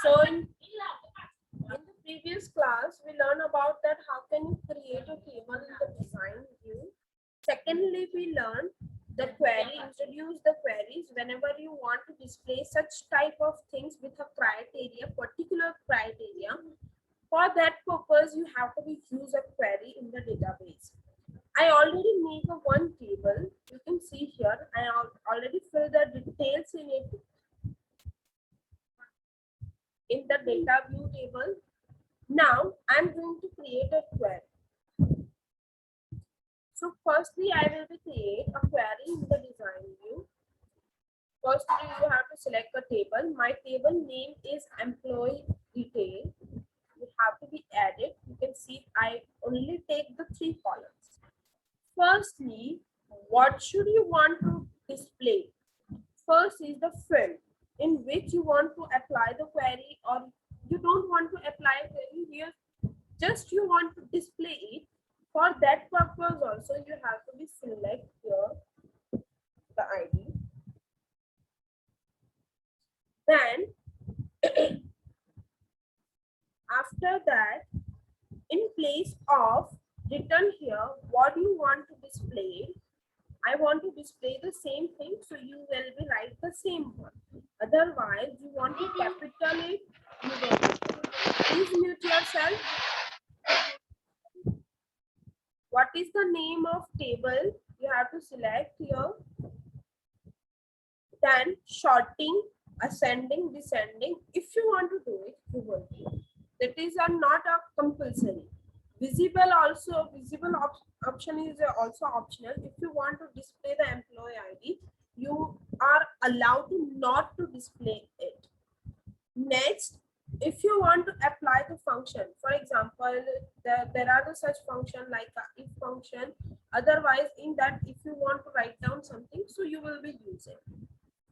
So in the previous class, we learned about that how can you create a table in the design view. Secondly, we learned the query, introduce the queries whenever you want to display such type of things with a criteria, particular criteria. For that purpose, you have to use a query in the database. I already make a one table. You can see here, I already fill the details in the data view table. Now I'm going to create a query. So firstly, I will create a query in the design view. Firstly, you have to select a table. My table name is employee detail. You have to be added. You can see I only take the 3 columns. Firstly, what should you want to display? First is the field in which you want to apply the query, or you don't want to apply a query here, just you want to display it. For that purpose also you have to be select here the ID. Then after that, in place of written here, what do you want to display? I want to display the same thing, so you will be write the same one. Otherwise, you want to capital it, you will. Please mute yourself. What is the name of table? You have to select here. Then sorting, ascending, descending. If you want to do it, you will do. That is not a compulsory. Visible also, visible option is also optional. If you want to display the employee ID, you are allowed to not to display it. Next, if you want to apply the function, for example, there are the such function like a if function. Otherwise, in that, if you want to write down something, so you will be using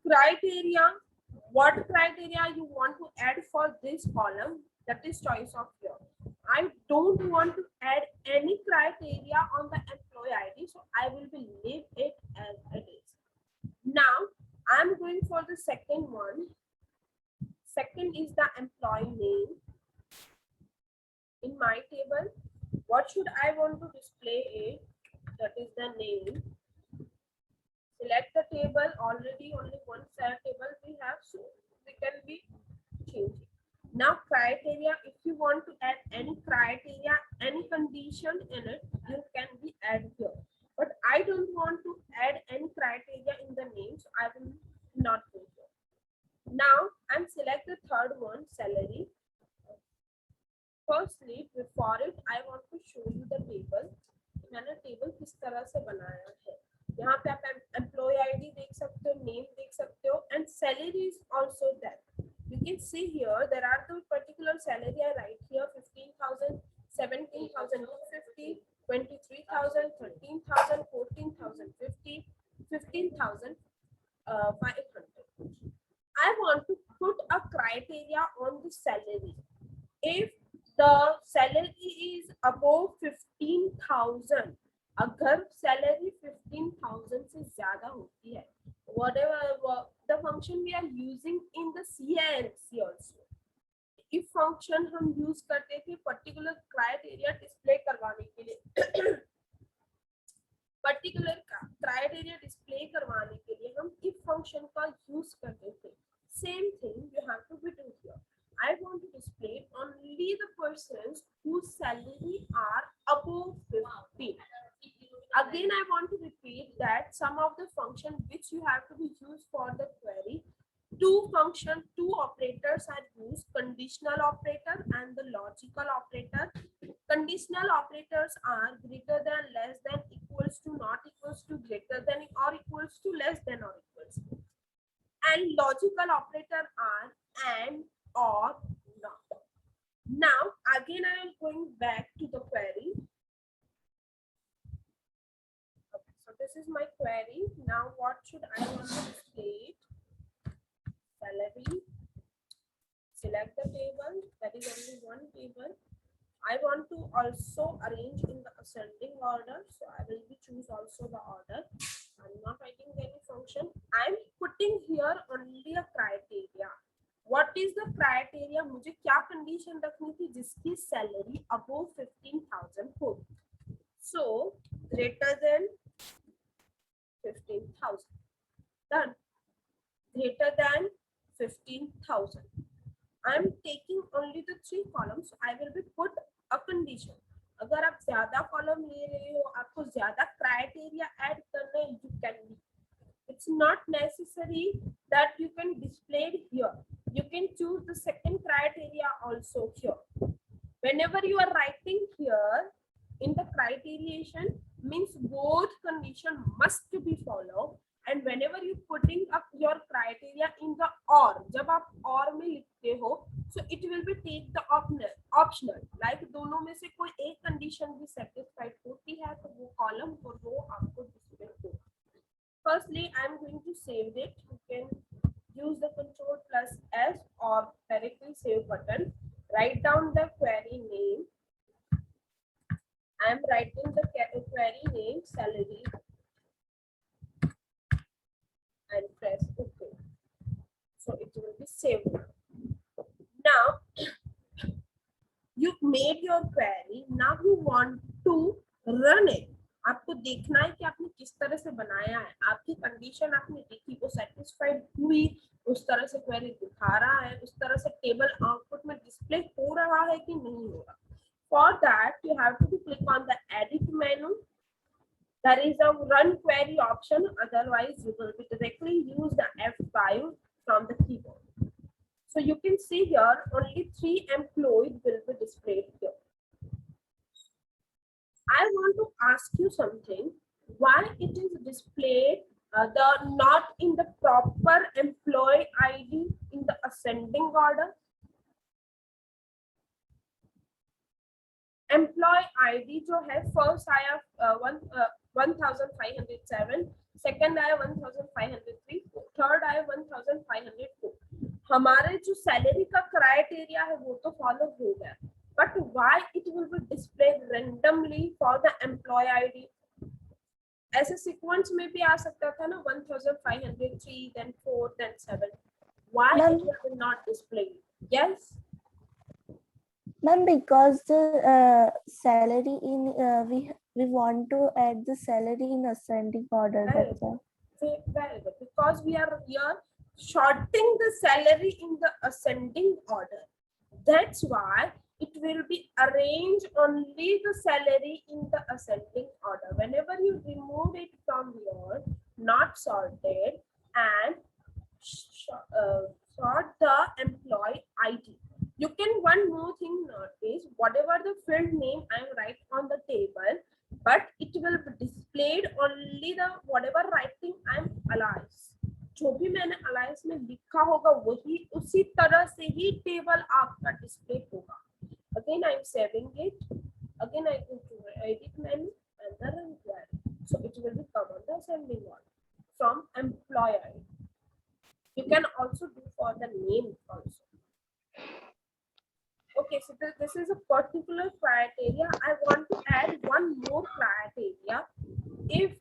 criteria. What criteria you want to add for this column, that is choice of yours. I don't want to add any criteria on the employee ID, so I will be leave it as it is. Now I'm going for the second one. Second is the employee name. In my table, what should I want to display it? That is the name. Select the table. Already only one cell table we have, so we can be changing. Now criteria, if you want to add any criteria, any condition in it, you can be add here. But I don't want to add any criteria in the name, so I will not do here. Now I'm select the third one, salary. Firstly, before it, I want to show you the table. मैंने table किस तरह से बनाया है. यहाँ पे आप employ ID देख सकते हो, नेम देख सकते हो, and salary is also there. You can see here there are the particular salary I write here 15,000, 17,250, 23,000, 13,000, 14,000, 15,000, 500. I want to put a criteria on the salary. If the salary is above 15,000, अगर salary 15,000 से ज़्यादा होती है, whatever the function we are using in the CILC also. if function हम use करते थे particular criteria display करवाने के लिए particular criteria display करवाने के लिए हम if function का use करते थे. Same thing you have to be do here. I want to display only the persons whose salary are above 15. Again, I want to repeat that some of the function which you have to be used for the query, two operators are used, conditional operator and the logical operator. Conditional operators are greater than, less than, equals to, not equals to, greater than or equals to, less than or equals to. And logical operator are and, or, not. Now again I am going back to the query. Okay, so this is my query. Now what should I want to display? Salary. Select the table. That is only one table. I want to also arrange in the ascending order, so I will be choose also the order. I'm not writing any function. I'm putting here only a criteria. What is the criteria, मुझे क्या condition रखनी थी जिसकी salary above 15,000 हो. So greater than 15,000, done. Greater than 15,000. I am taking only the 3 columns. I will be put a condition. अगर आप ज्यादा column ले रहे हो, आपको ज्यादा क्राइटेरिया ऐड करना है, you can be. It's not necessary that you can display it here. You can choose the second criteria also here. Whenever you are writing here in the criteriation, means both condition must be followed. And whenever you putting up your criteria in the or, जब आप और में लिखते हो, so it will be take the optional. Like दोनों में से कोई एक condition भी satisfied होती है तो वो column और row आपको display होगा. Firstly, I am going to save it. You can use the Control plus S or directly save button. Write down the query name. I am writing the query name salary and press OK. So it will be saved. Now you made your query. Now you want to run it. आपको देखना है कि आपने किस तरह से बनाया है. आपकी कंडीशन आपने देखी, वो सेटिस्फाइड हुई, उस तरह से क्वेरी दिखा रहा है, उस तरह से टेबल आउटपुट में डिस्प्ले हो रहा है कि नहीं हो रहा. For that, you have to click on the edit menu. There is a run query option. Otherwise, you will be directly use the F5 from the keyboard. So you can see here only 3 employees will be displayed here. I want to ask you something. Why it is displayed the not in the proper employee ID in the ascending order? Employee ID जो है first आया 1507, second आया 1503, third आया 1504. हमारे जो salary का criteria है वो तो फॉलो हो गया, but why it will be displayed randomly for the employee ID? ऐसे सीक्वेंस में भी आ सकता था ना, 1503 then 4 then 7. Why it will not display? Yes. Ma'am, because the salary in we want to add the salary in ascending order. That's why. Very good. Because we are here sorting the salary in the ascending order. That's why it will be arranged only the salary in the ascending order. Whenever you remove it from your not sorted and sort the employee ID. You can one more thing notice, whatever the field name I write on the table, but it will be displayed only the whatever writing I am alias. जो भी मैंने alliance में लिखा होगा वही उसी तरह से ही टेबल आपका डिस्प्ले होगा. Again I am saving it. Again I go to edit menu and the run query. So it will be come on the ascending order from employer. You can also do for the name also. Okay, so this is a particular criteria. I want to add one more criteria. If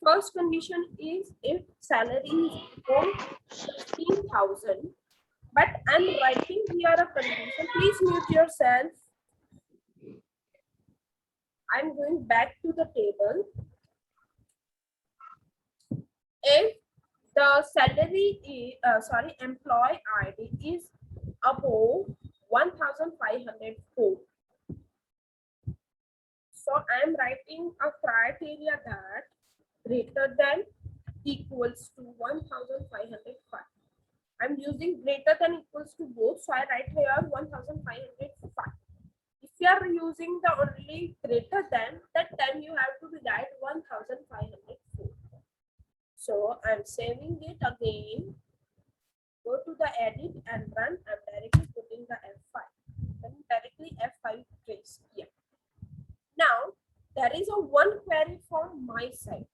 first condition is if salary is above 15,000, but I'm writing here a condition. Please mute yourself. I'm going back to the table. If the salary is, employee ID is above 1,504. So I am writing a criteria that greater than equals to 1,505. I'm using greater than equals to both, so I write here 1,505. If you are using the only greater than, that time you have to write 1,504. So I'm saving it again. Go to the edit and run. I'm directly putting the F5. Then directly F5 trace here. Now there is a one query from my side.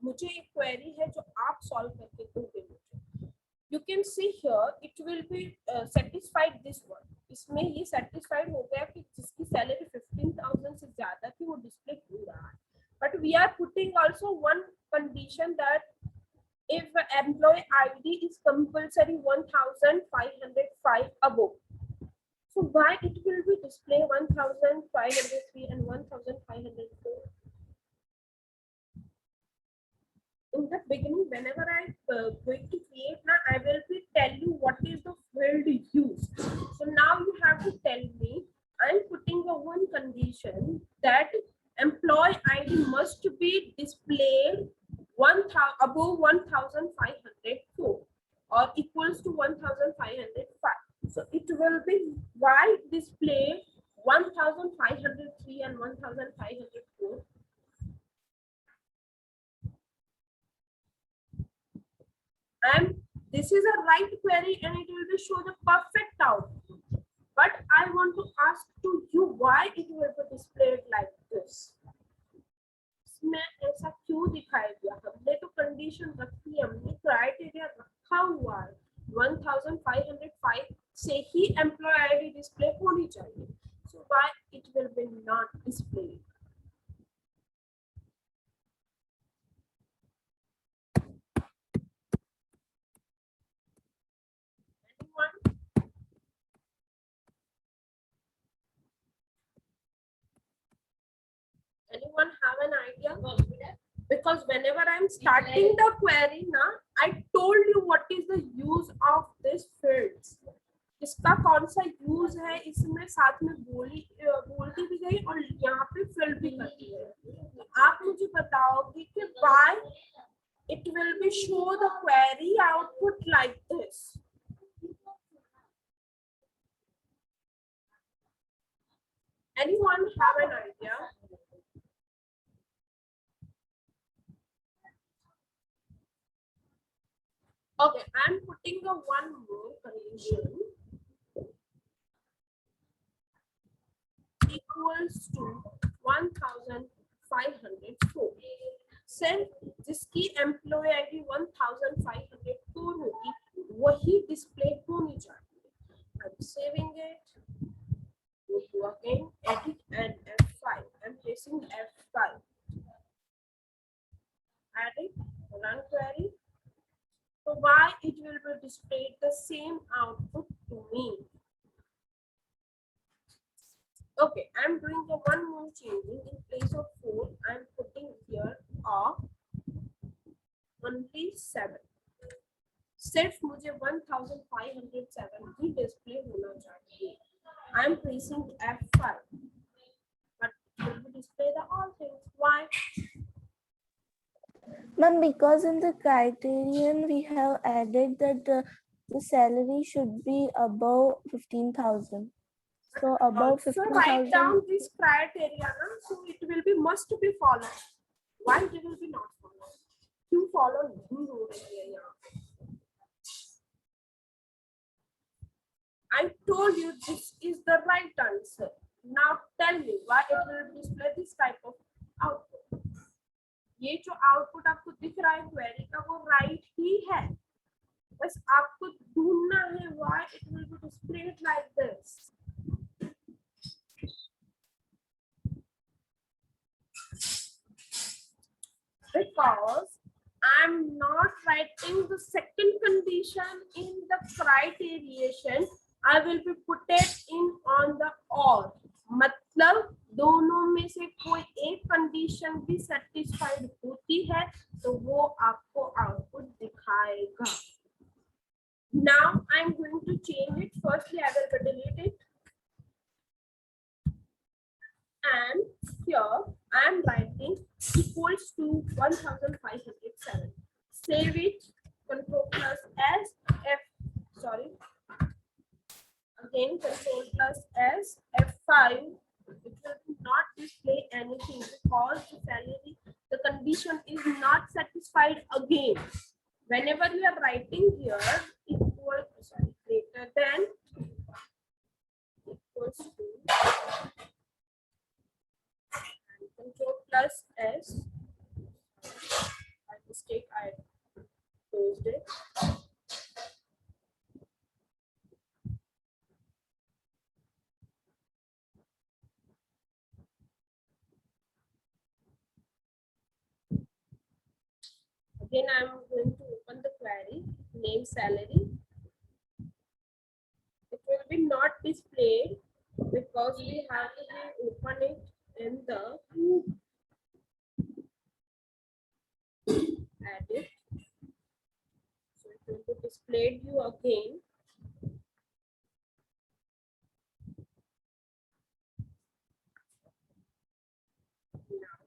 मुझे एक query है जो आप solve करके दोगे मुझे. You can see here it will be satisfied this one. इसमें ये satisfied हो गया कि जिसकी salary 15,000 से ज़्यादा थी वो display हो रहा है. But we are putting also one condition that if employee ID is compulsory 1505 above. So why it will be display 1503 and 1504? In the beginning, whenever I going to create now, I will be tell you what is the field used. So now you have to tell me. I'm putting a one condition that employee ID must be displayed above 1504 or equals to 1505. So it will be why display 1503 and 1504. And this is a right query and it will be show the perfect output. But I want to ask to you why it will be displayed like this. इसमें ऐसा क्यों दिखाई दिया? हमने तो condition रखी है, हमने क्राइटेरिया रखा हुआ है 1505 से ही एम्प्लॉय आईडी डिस्प्ले होनी चाहिए. So why it will be not displayed? Anyone? Anyone have an idea? Because whenever I'm starting the query now, I told you what is the use of this fields. इसका कौन सा use है इसमें साथ में बोलती भी गई और यहाँ पे फिल भी करती है. तो आप मुझे बताओगे कि why it will be show the query output like this. Anyone have an idea? Okay, I'm putting a one more condition equals to 1504. Send जिसकी एम्प्लॉय आईडी 1504 होगी वही डिस्प्ले होनी चाहिए. I'm saving it. Go to again, edit and F5. I'm pressing F5. Add it, run query. So why it will be displayed the same output to me? Okay, I'm doing the one more changing. In place of 4, I'm putting here only 7. सिर्फ मुझे 1507 ही display होना चाहिए. I'm pressing F5, but it will be display the all things. Why? Ma'am, because in the criterion we have added that the salary should be above 15,000. So above So write 15,000. down this criteria, na? So it will be must be followed. Why it will be not followed? You follow नहीं हो रही है यहाँ. I told you this is the right answer. Now tell me why it will display this type of output. ये जो output आपको दिख रहा है query का वो right ही है. बस आपको ढूंढना है why it will be displayed like this. Because I'm not writing the second condition in the criterion, I will be put it in on the or. मतलब दोनों में से कोई एक कंडीशन भी सेटिस्फाइड होती है तो वो आपको आउटपुट दिखाएगा. Now I'm going to change it. Firstly, I will delete it. And here I am writing equals to 1507. Save it. Control plus S F. Sorry. Again, Control plus S F5. It will not display anything because the salary, the condition is not satisfied again. Whenever you are writing here equal, sorry, greater than equals to. Control plus S. By mistake, I closed it. Again, I'm going to name salary. It will be not displayed because we have to open it in the edit. So it will be displayed you again. Now,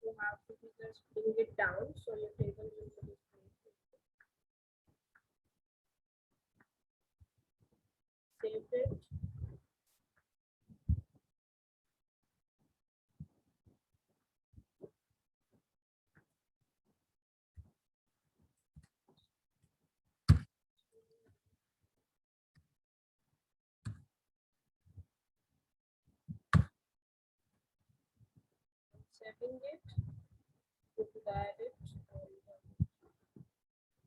you have to just bring it down so your table will be displayed. Save it. Saving it. Go to the edit. And,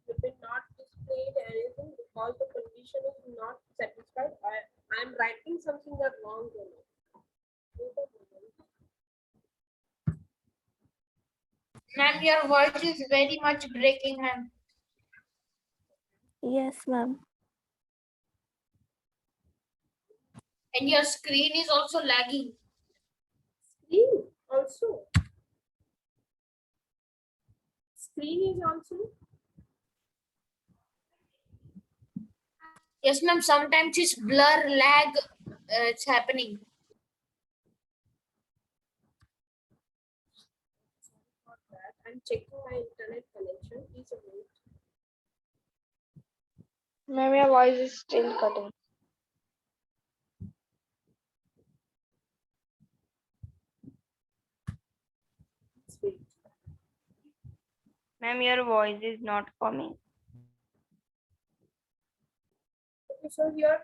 it will not displayed anything because the condition is not satisfied. I am writing something that wrong. Ma'am, your voice is very much breaking, ma'am. Yes, ma'am. And your screen is also lagging. Screen also. Screen is also. Yes, ma'am. Sometimes it's blur, lag, it's happening. Sorry for that. I'm checking my internet connection. Please wait. Ma'am, your voice is still cutting. Please wait. Ma'am, your voice is not coming. Okay, so here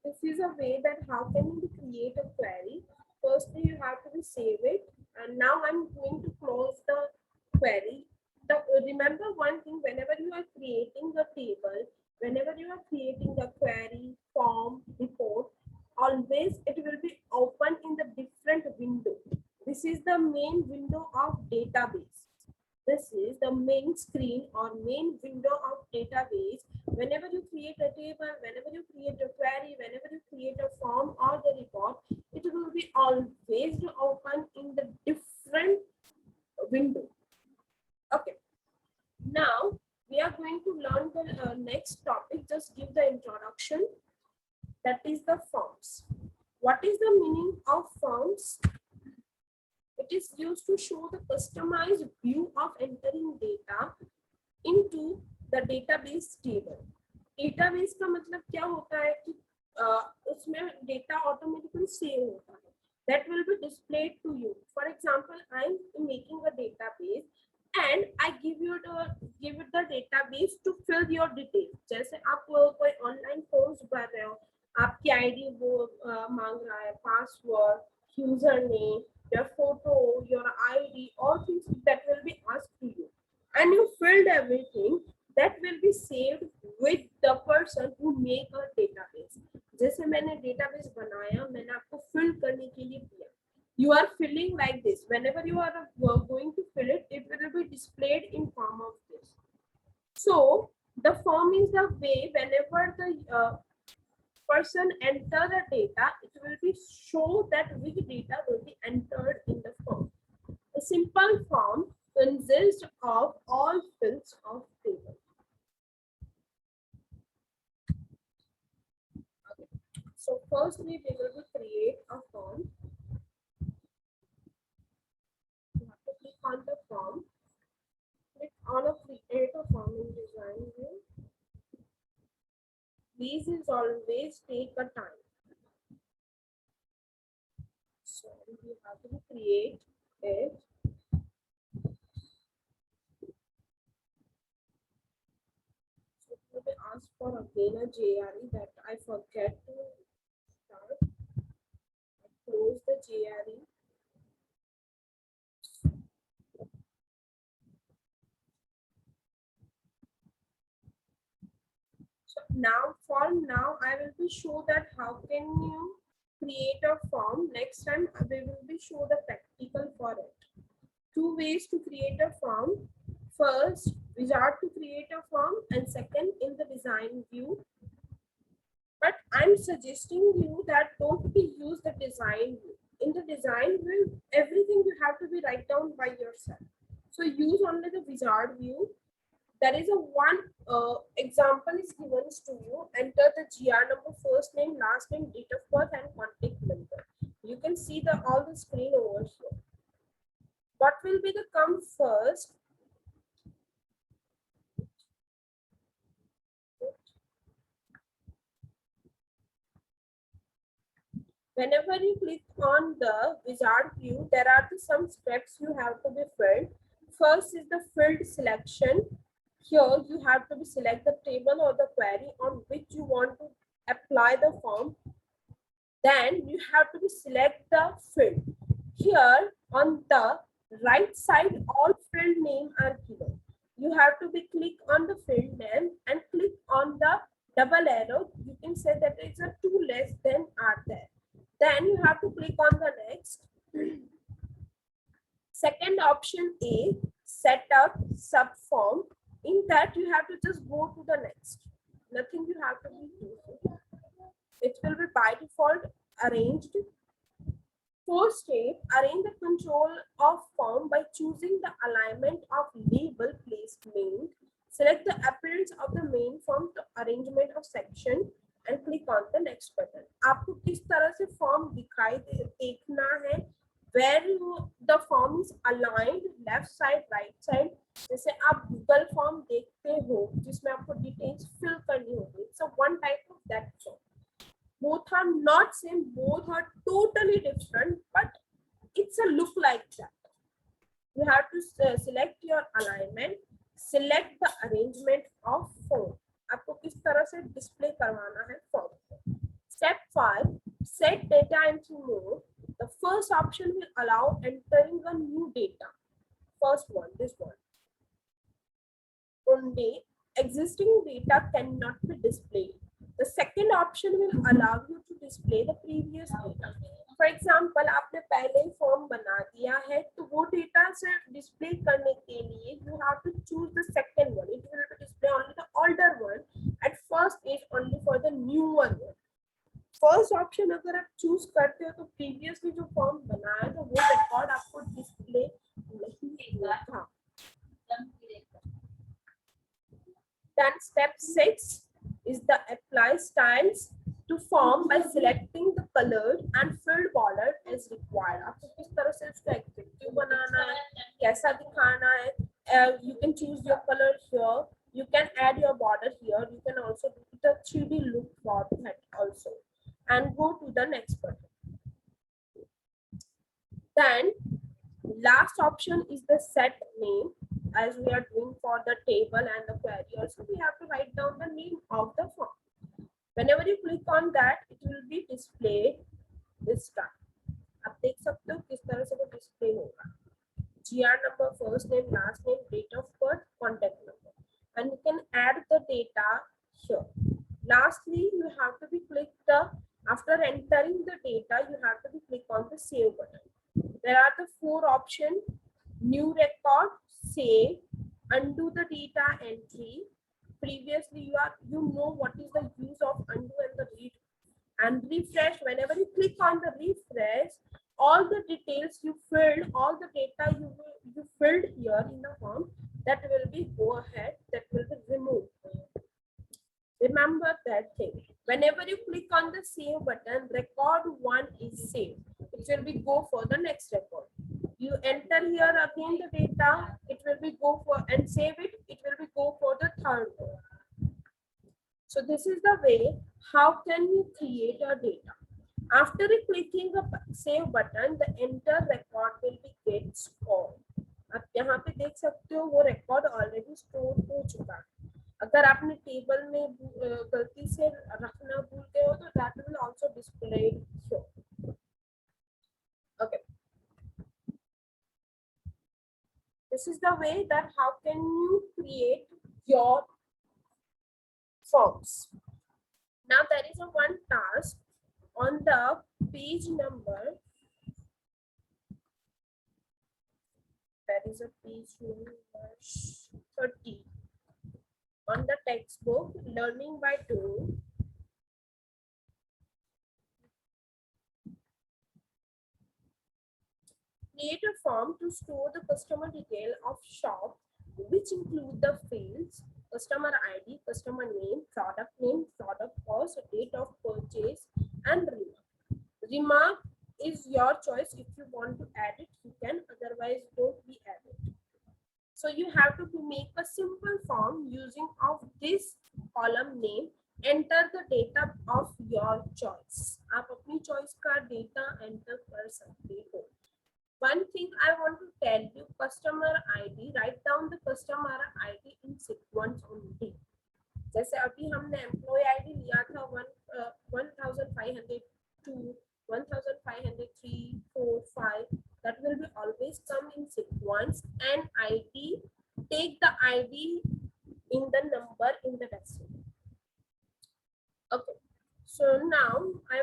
this is a way that how can you create a query. Firstly, you have to save it, and now I'm going to close the query. Remember one thing: whenever you are creating a table, whenever you are creating a query, form, report, always it will be open in the different window. This is the main window of database. This is the main screen or main window of database. Whenever you create a table, whenever you create a query, whenever you create a form or the report, it will be always open in the different window. Okay. Now we are going to learn the next topic. Just give the introduction. That is the forms. What is the meaning of forms? It is used to show the customized view of entering data into the database table. Database का मतलब क्या होता है कि उसमें data automatically save होता है. That will be displayed to you. For example, I am making a database and I give you the database to fill your details. जैसे आप कोई online forms भर रहे हो, आपकी ID वो मांग रहा है, password, username, your photo, your ID, all things that will be asked to you, and you filled everything. That will be saved with the person who make a database. जैसे मैंने database बनाया, मैंने आपको fill करने के लिए दिया. You are filling like this. Whenever you are going to fill it, it will be displayed in form of this. So the form is the way whenever the person enter the data, it will be show that which data will be entered in the form. A simple form consists of all fields of table. Okay. So firstly, we will create a form. You have to click on the form. Click on a create a form in design view. These is always take a time. So we have to create it. So it will be asked for again a JRE that I forget to start. I close the JRE. So now I will be show that how can you create a form. Next time we will be show the practical for it. Two ways to create a form. First, wizard to create a form, and second in the design view. But I'm suggesting you that don't be use the design view. In the design view, everything you have to be write down by yourself. So use only the wizard view. There is a one example is given to you. Enter the GR number, first name, last name, date of birth, and contact number. You can see the all the screen over here. What will be the come first? Whenever you click on the wizard view, there are some steps you have to be filled. First is the field selection. Here you have to be select the table or the query on which you want to apply the form. Then you have to be select the field. Here on the right side, all field name are given. You have to be click on the field name and click on the double arrow. You can say that it's a two less than are there. Then you have to click on the next. Second option is set up subform. In that you have to just go to the next. Nothing you have to be doing. It will be by default arranged. Fourth step, arrange the control of form by choosing the alignment of label placement. Select the appearance of the main form to arrangement of section and click on the next button. आपको किस तरह से form दिखाई देखना है, where the form is aligned, left side, right side. जैसे आप Google form देखते हो जिसमें आपको details fill करनी होगी. It's a one type of that form. Both are not same, both are totally different, but it's a look like that. You have to select your alignment, select the arrangement of form. आपको किस तरह से display करवाना है form. Step 5, set data entry mode. The first option will allow entering a new data. First one, this one. Only existing data cannot be displayed. The second option will allow you to display the previous data. For example, आपने पहले ही form बना दिया है, तो वो data से display करने के लिए you have to choose the second one. It will display only the older one. At first, is only for the newer one. First option अगर आप choose करते हो तो previously जो form बनाया था वो record आपको display नहीं हुआ था. Then step 6 is the apply styles to form by selecting the colored and filled border as required. आपको किस तरह से इसको attractive बनाना है, कैसा दिखाना है. You can choose your color here. You can add your border here. You can also do the 3D look for that also. And go to the next button. Then last option is the set name. As we are doing for the table and the query also, we have to write down the name of the form. Whenever you click on that, it will be displayed this time. आप देख सकते हो किस तरह से वो display होगा. GR number, first name, last name, date of birth, contact number, and you can add the data here. Lastly, you have to be click the after entering the data, you have to be click on the save button. There are the 4 options: new record, save, undo the data entry. Previously, you know what is the use of undo and the read, and refresh. Whenever you click on the refresh, all the details you filled, all the data you filled here in the form, that will be go ahead, that will be removed. Remember that thing. Whenever you click on the save button, record 1 is saved. It will be go for the next record. You enter here again the data, it will be go for and save it, it will be go for the third one. So this is the way how can you create a data. After clicking the save button, the enter record will be get stored. आप यहाँ पे देख सकते हो वो record already stored हो चुका है. अगर आपने टेबल में गलती से रखना भूलते हो तो that will also display here. Okay. This is the way that how can you create your forms. Now there is a one task on the page number. That is a page number 30 on the textbook Learning by Doing. Create a form to store the customer detail of shop, which include the fields customer ID, customer name, product cost, date of purchase, and remark. Remark is your choice. If you want to add it, you can. Otherwise, don't be added. So you have to make a simple form using of this column name. Enter the data of your choice. आप अपनी choice का data enter कर सकते हो. One thing I want to tell you, customer ID, write down the customer ID in sequence only. जैसे अभी हमने employee ID लिया था 1502, 1503, 4, 5. That will be always come in sequence, and ID, take the ID in the number in the decimal. Okay. So now I